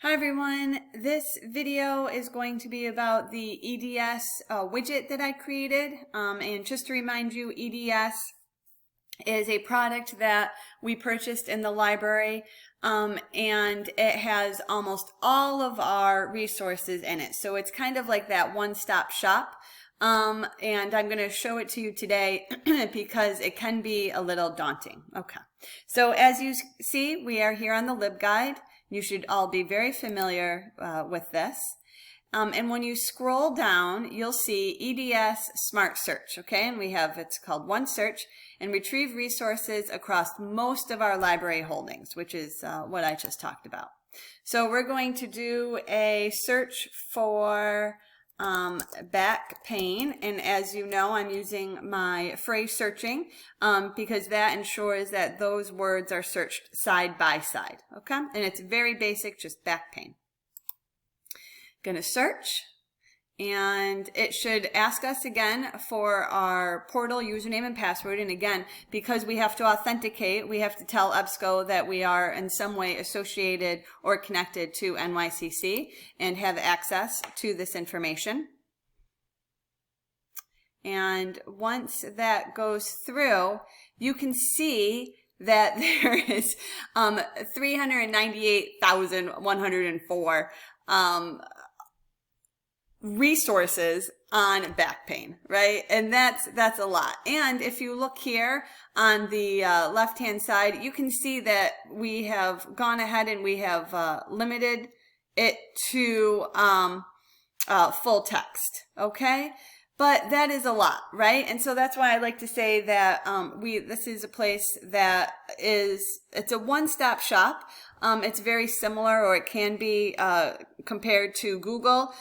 Hi everyone, this video is going to be about the EDS widget that I created, and just to remind you, EDS is a product that we purchased in the library, and it has almost all of our resources in it, so it's kind of like that one-stop shop. And I'm going to show it to you today because it can be a little daunting. Okay, so as you see, we are here on the LibGuide. You should all be very familiar with this. And when you scroll down, you'll see EDS Smart Search, okay? And we have, it's called One Search, and retrieve resources across most of our library holdings, which is what I just talked about. So we're going to do a search for back pain, and as you know, I'm using my phrase searching because that ensures that those words are searched side by side, okay? And it's very basic, just back pain. Gonna search, and it should ask us again for our portal username and password. And again, because we have to authenticate, we have to tell EBSCO that we are in some way associated or connected to NYCC and have access to this information. And once that goes through, you can see that there is 398,104 resources on back pain, right? And that's a lot. And if you look here on the left hand side, you can see that we have gone ahead and we have limited it to full text, okay? But that is a lot, right? And so that's why I like to say that this is a place that it's a one-stop shop. It's very similar, or it can be compared to Google.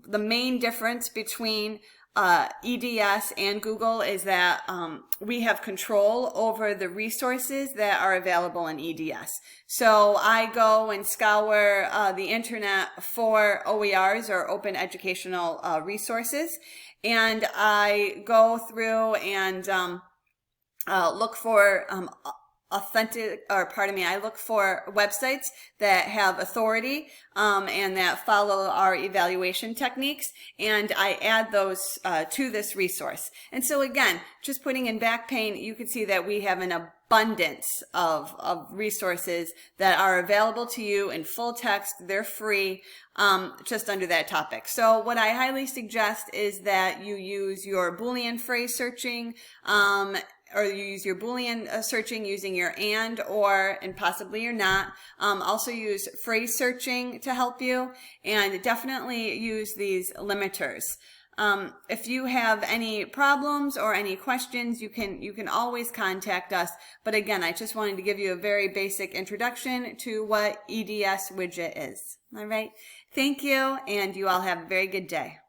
The main difference between EDS and Google is that we have control over the resources that are available in EDS. So I go and scour the internet for OERs, or open educational resources, and I go through and look for I look for websites that have authority and that follow our evaluation techniques, and I add those to this resource. And so again, just putting in back pain, you can see that we have an abundance of resources that are available to you in full text. They're free, just under that topic. So what I highly suggest is that you use your Boolean phrase searching, or you use your Boolean searching using your and, or, and possibly your not. Also use phrase searching to help you, and definitely use these limiters. If you have any problems or any questions, you can always contact us. But again, I just wanted to give you a very basic introduction to what EDS widget is. All right. Thank you, and you all have a very good day.